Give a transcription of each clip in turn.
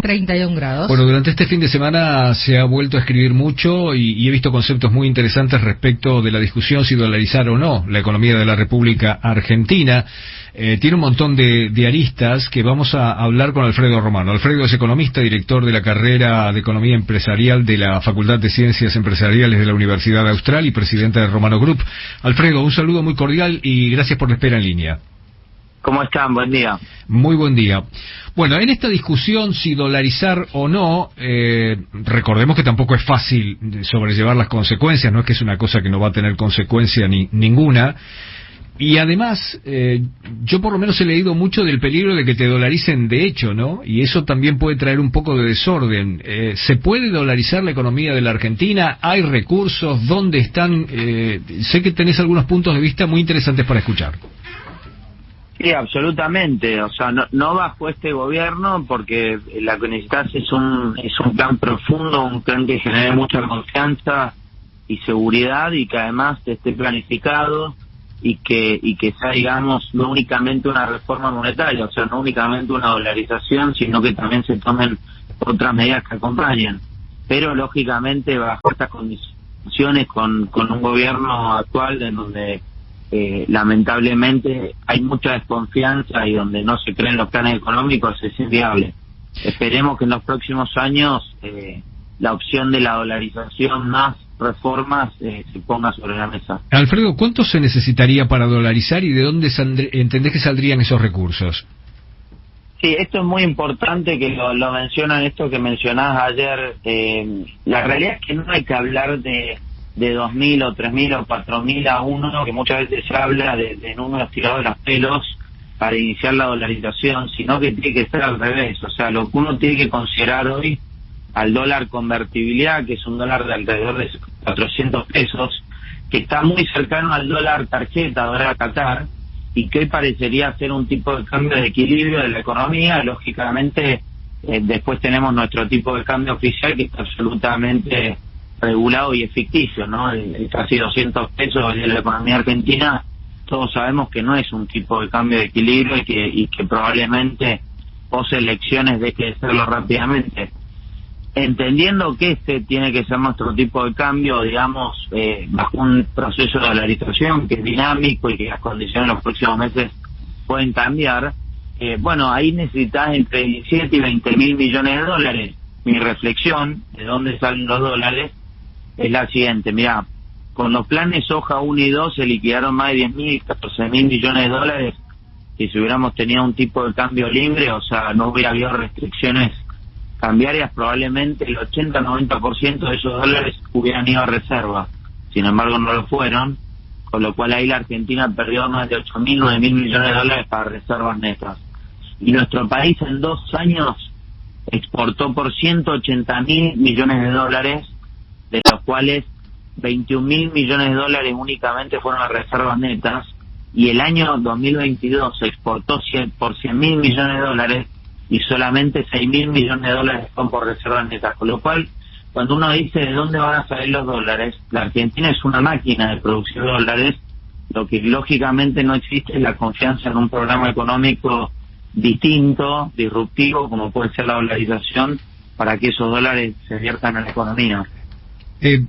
31 grados. Bueno, durante este fin de semana se ha vuelto a escribir mucho y he visto conceptos muy interesantes respecto de la discusión si dolarizar o no la economía de la República Argentina. Tiene un montón de aristas que vamos a hablar con Alfredo Romano. Alfredo es economista, director de la carrera de Economía Empresarial de la Facultad de Ciencias Empresariales de la Universidad Austral y presidente de Romano Group. Alfredo, un saludo muy cordial y gracias por la espera en línea. ¿Cómo están? Buen día. Muy buen día. Bueno, en esta discusión si dolarizar o no, recordemos que tampoco es fácil sobrellevar las consecuencias, no es que es una cosa que no va a tener consecuencia ninguna. Y además, yo por lo menos he leído mucho del peligro de que te dolaricen de hecho, ¿no? Y eso también puede traer un poco de desorden. ¿Se puede dolarizar la economía de la Argentina? ¿Hay recursos? ¿Dónde están? Sé que tenés algunos puntos de vista muy interesantes para escuchar. Sí, absolutamente. O sea, no bajo este gobierno, porque lo que necesitas es un plan profundo, un plan que genere mucha confianza y seguridad y que además esté planificado y que sea, digamos, no únicamente una reforma monetaria, o sea, no únicamente una dolarización, sino que también se tomen otras medidas que acompañen. Pero, lógicamente, bajo estas condiciones, con un gobierno actual en donde lamentablemente hay mucha desconfianza y donde no se creen los planes económicos, es inviable. Esperemos que en los próximos años la opción de la dolarización más reformas se ponga sobre la mesa. Alfredo, ¿cuánto se necesitaría para dolarizar y de dónde entendés que saldrían esos recursos? Sí, esto es muy importante que lo mencionan, esto que mencionás ayer. La realidad es que no hay que hablar de 2.000 o 3.000 o 4.000 a uno, que muchas veces se habla de números tirados de los pelos para iniciar la dolarización, sino que tiene que ser al revés. O sea, lo que uno tiene que considerar hoy al dólar convertibilidad, que es un dólar de alrededor de 400 pesos, que está muy cercano al dólar tarjeta, dólar Qatar, y que hoy parecería ser un tipo de cambio de equilibrio de la economía. Lógicamente, después tenemos nuestro tipo de cambio oficial, que está absolutamente regulado y es ficticio, ¿no? El casi 200 pesos de la economía argentina, todos sabemos que no es un tipo de cambio de equilibrio y que probablemente pos elecciones deje de serlo rápidamente. Entendiendo que este tiene que ser nuestro tipo de cambio, digamos, bajo un proceso de dolarización que es dinámico y que las condiciones en los próximos meses pueden cambiar, bueno, ahí necesitas entre 17 y 20 mil millones de dólares. Mi reflexión de dónde salen los dólares es la siguiente: mira, con los planes Hoja 1 y 2 se liquidaron más de 10.000, 14.000 millones de dólares, y si hubiéramos tenido un tipo de cambio libre, o sea, no hubiera habido restricciones cambiarias, probablemente el 80-90% de esos dólares hubieran ido a reserva. Sin embargo, no lo fueron, con lo cual ahí la Argentina perdió más de 8.000, 9.000 millones de dólares para reservas netas. Y nuestro país en 2 años exportó por 180.000 millones de dólares, de los cuales 21.000 millones de dólares únicamente fueron a reservas netas, y el año 2022 se exportó por 100.000 millones de dólares y solamente 6.000 millones de dólares son por reservas netas, con lo cual, cuando uno dice de dónde van a salir los dólares, la Argentina es una máquina de producir dólares. Lo que lógicamente no existe es la confianza en un programa económico distinto, disruptivo, como puede ser la dolarización, para que esos dólares se viertan en la economía.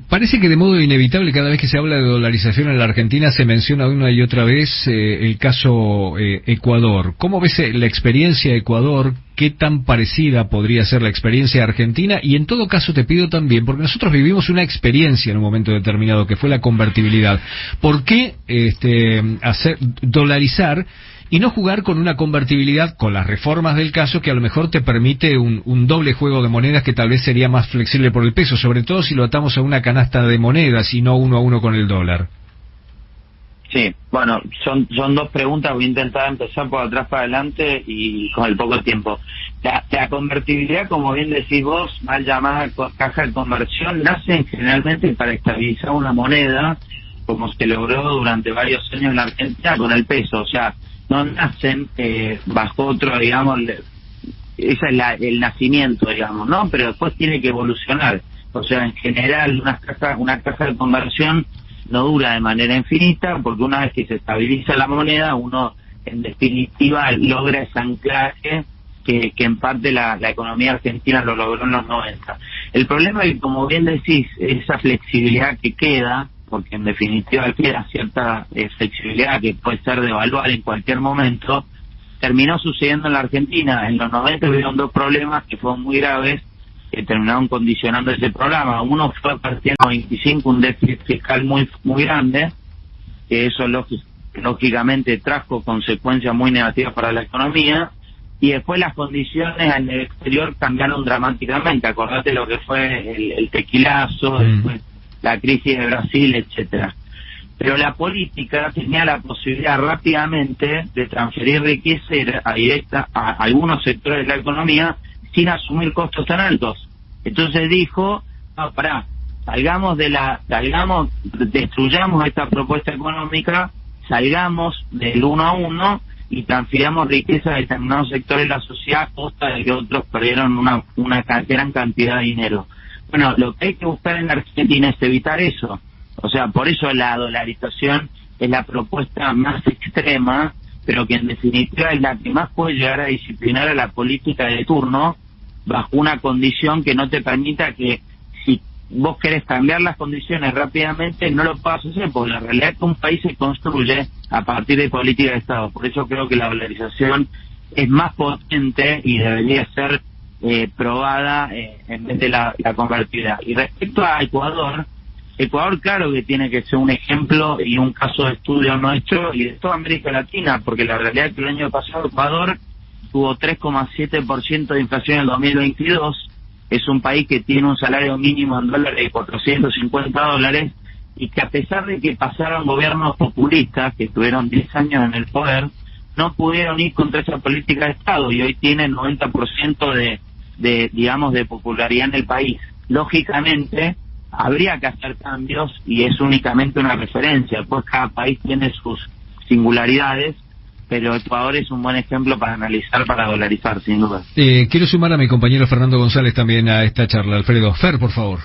Parece que de modo inevitable, cada vez que se habla de dolarización en la Argentina, se menciona una y otra vez el caso Ecuador. ¿Cómo ves la experiencia de Ecuador? ¿Qué tan parecida podría ser la experiencia argentina? Y en todo caso te pido también, porque nosotros vivimos una experiencia en un momento determinado, que fue la convertibilidad. ¿Por qué dolarizar y no jugar con una convertibilidad, con las reformas del caso, que a lo mejor te permite un doble juego de monedas que tal vez sería más flexible por el peso, sobre todo si lo atamos a una canasta de monedas y no 1 a 1 con el dólar? Sí, bueno, son 2 preguntas. Voy a intentar empezar por atrás para adelante y con el poco tiempo. La convertibilidad, como bien decís vos, mal llamada caja de conversión, nace generalmente para estabilizar una moneda, como se logró durante varios años en la Argentina con el peso. O sea, no nacen bajo otro, digamos, ese es el nacimiento, digamos, ¿no? Pero después tiene que evolucionar. O sea, en general, una caja de conversión no dura de manera infinita, porque una vez que se estabiliza la moneda, uno, en definitiva, logra ese anclaje que en parte la economía argentina lo logró en los 90. El problema es que, como bien decís, esa flexibilidad que queda, porque en definitiva queda cierta flexibilidad que puede ser devaluar en cualquier momento, terminó sucediendo en la Argentina. En los 90 hubieron dos problemas que fueron muy graves, que terminaron condicionando ese programa. Uno fue a partir de 25 un déficit fiscal muy grande, que eso lógicamente trajo consecuencias muy negativas para la economía, y después las condiciones en el exterior cambiaron dramáticamente. Acordate lo que fue el tequilazo, después la crisis de Brasil, etcétera. Pero la política tenía la posibilidad rápidamente de transferir riqueza directa a algunos sectores de la economía sin asumir costos tan altos. Entonces dijo, no, pará, destruyamos esta propuesta económica, salgamos del 1 a 1 y transfiramos riqueza a determinados sectores de la sociedad a costa de que otros perdieron una gran cantidad de dinero. Bueno, lo que hay que buscar en la Argentina es evitar eso. O sea, por eso la dolarización es la propuesta más extrema, pero que en definitiva es la que más puede llegar a disciplinar a la política de turno, bajo una condición que no te permita que, si vos querés cambiar las condiciones rápidamente, no lo puedas hacer, porque la realidad es que un país se construye a partir de política de Estado. Por eso creo que la dolarización es más potente y debería ser probada en vez de la convertida. Y respecto a Ecuador, claro que tiene que ser un ejemplo y un caso de estudio nuestro y de toda América Latina, porque la realidad es que el año pasado Ecuador tuvo 3,7% de inflación en el 2022, es un país que tiene un salario mínimo en dólares de $450, y que, a pesar de que pasaron gobiernos populistas que tuvieron 10 años en el poder, no pudieron ir contra esa política de Estado, y hoy tienen 90% de popularidad en el país. Lógicamente habría que hacer cambios, y es únicamente una referencia, pues cada país tiene sus singularidades, pero Ecuador es un buen ejemplo para analizar, para dolarizar, sin duda. Quiero sumar a mi compañero Fernando González también a esta charla. Alfredo, Fer, por favor.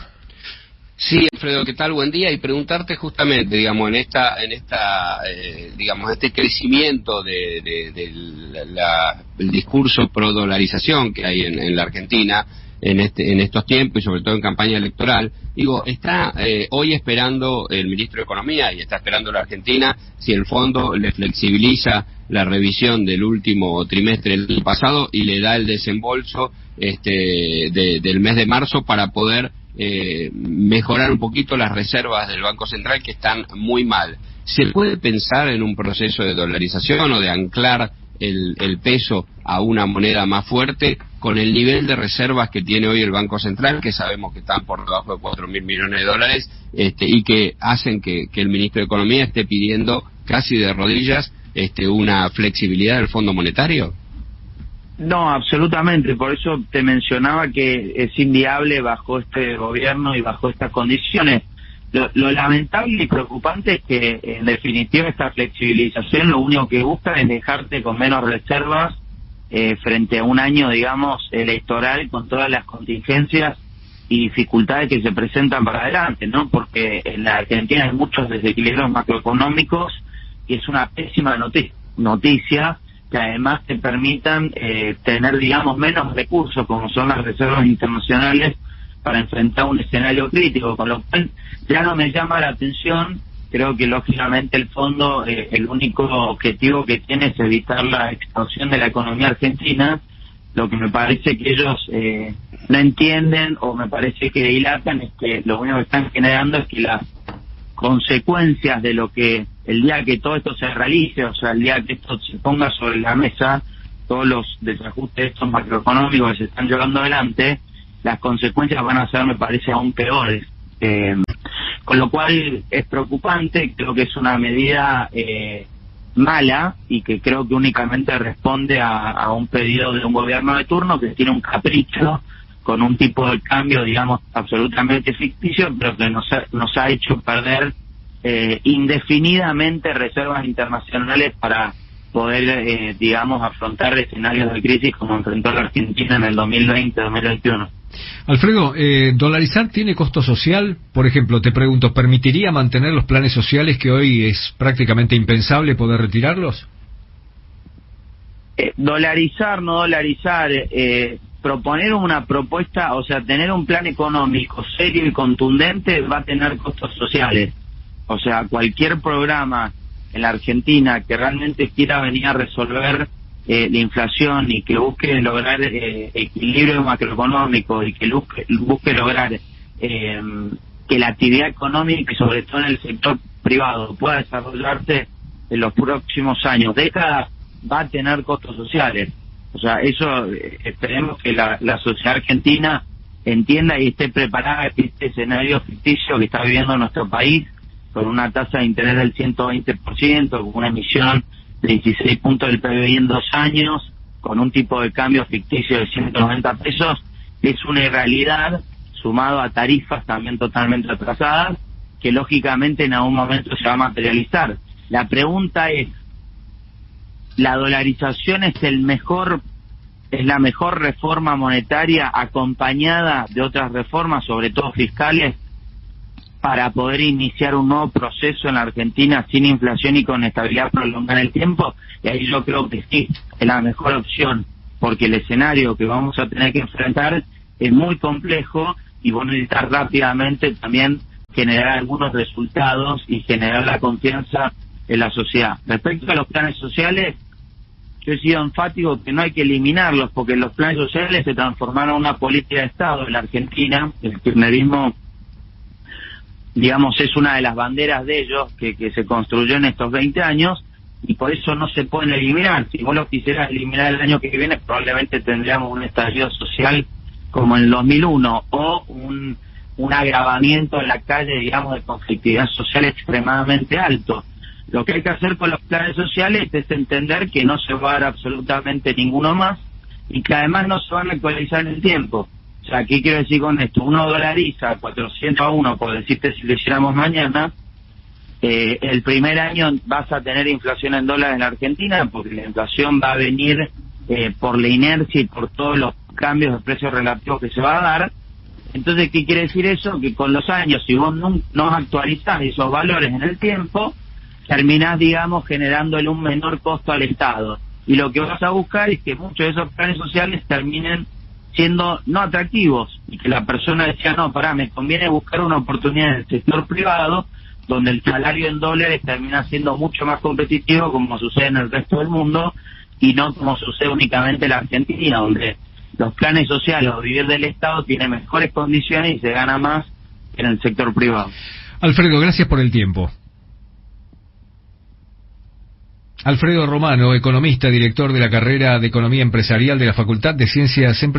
Sí, Alfredo, ¿qué tal? Buen día. Y preguntarte justamente, digamos, este crecimiento del discurso pro dolarización que hay en la Argentina en estos tiempos, y sobre todo en campaña electoral. Digo, está hoy esperando el ministro de Economía, y está esperando la Argentina, si el fondo le flexibiliza la revisión del último trimestre del pasado y le da el desembolso del mes de marzo para poder mejorar un poquito las reservas del Banco Central, que están muy mal. ¿Se puede pensar en un proceso de dolarización o de anclar el peso a una moneda más fuerte con el nivel de reservas que tiene hoy el Banco Central, que sabemos que están por debajo de 4.000 millones de dólares, y que hacen que el ministro de Economía esté pidiendo casi de rodillas una flexibilidad del Fondo Monetario? No, absolutamente. Por eso te mencionaba que es inviable bajo este gobierno y bajo estas condiciones. Lo lamentable y preocupante es que, en definitiva, esta flexibilización lo único que busca es dejarte con menos reservas frente a un año, digamos, electoral, con todas las contingencias y dificultades que se presentan para adelante, ¿no? Porque en la Argentina hay muchos desequilibrios macroeconómicos, y es una pésima noticia que además te permitan tener, digamos, menos recursos, como son las reservas internacionales, para enfrentar un escenario crítico, con lo cual ya no me llama la atención. Creo que lógicamente el fondo, el único objetivo que tiene es evitar la expansión de la economía argentina. Lo que me parece que ellos no entienden, o me parece que dilatan, es que lo único que están generando es que las consecuencias de lo que, el día que todo esto se realice, o sea, el día que esto se ponga sobre la mesa, todos los desajustes estos macroeconómicos que se están llevando adelante, las consecuencias van a ser, me parece, aún peores. Con lo cual es preocupante. Creo que es una medida mala, y que creo que únicamente responde a un pedido de un gobierno de turno que tiene un capricho con un tipo de cambio, digamos, absolutamente ficticio, pero que nos ha hecho perder indefinidamente reservas internacionales para poder, digamos, afrontar escenarios de crisis como enfrentó la Argentina en el 2020-2021. Alfredo, ¿dolarizar tiene costo social? Por ejemplo, te pregunto, ¿permitiría mantener los planes sociales que hoy es prácticamente impensable poder retirarlos? Dolarizar, no dolarizar, proponer una propuesta, o sea, tener un plan económico serio y contundente va a tener costos sociales. O sea, cualquier programa en la Argentina que realmente quiera venir a resolver la inflación y que busque lograr equilibrio macroeconómico y que busque lograr que la actividad económica y sobre todo en el sector privado pueda desarrollarse en los próximos años, décadas, va a tener costos sociales. O sea, eso esperemos que la sociedad argentina entienda y esté preparada a este escenario ficticio que está viviendo nuestro país, con una tasa de interés del 120%, con una emisión de 16 puntos del PBI en 2 años, con un tipo de cambio ficticio de 190 pesos, es una irrealidad, sumado a tarifas también totalmente atrasadas, que lógicamente en algún momento se va a materializar. La pregunta es, ¿la dolarización es la mejor reforma monetaria acompañada de otras reformas, sobre todo fiscales, para poder iniciar un nuevo proceso en la Argentina sin inflación y con estabilidad prolongada en el tiempo? Y ahí yo creo que sí, es la mejor opción, porque el escenario que vamos a tener que enfrentar es muy complejo y vos necesitas rápidamente también generar algunos resultados y generar la confianza en la sociedad. Respecto a los planes sociales, yo he sido enfático que no hay que eliminarlos, porque los planes sociales se transformaron en una política de Estado en la Argentina. El kirchnerismo, digamos, es una de las banderas de ellos que se construyó en estos 20 años, y por eso no se pueden eliminar. Si vos lo quisieras eliminar el año que viene, probablemente tendríamos un estallido social como en el 2001, o un agravamiento en la calle, digamos, de conflictividad social extremadamente alto. Lo que hay que hacer con los planes sociales es entender que no se va a dar absolutamente ninguno más y que además no se van a actualizar en el tiempo. O sea, ¿qué quiero decir con esto? Uno dolariza 400 a 1, por decirte, si lo hiciéramos mañana, el primer año vas a tener inflación en dólares en la Argentina, porque la inflación va a venir por la inercia y por todos los cambios de precios relativos que se va a dar. Entonces, ¿qué quiere decir eso? Que con los años, si vos no actualizás esos valores en el tiempo, terminás, digamos, generándole un menor costo al Estado. Y lo que vas a buscar es que muchos de esos planes sociales terminen siendo no atractivos, y que la persona decía, no, me conviene buscar una oportunidad en el sector privado, donde el salario en dólares termina siendo mucho más competitivo, como sucede en el resto del mundo, y no como sucede únicamente en la Argentina, donde los planes sociales o vivir del Estado tiene mejores condiciones y se gana más que en el sector privado. Alfredo, gracias por el tiempo. Alfredo Romano, economista, director de la carrera de Economía Empresarial de la Facultad de Ciencias Empresariales.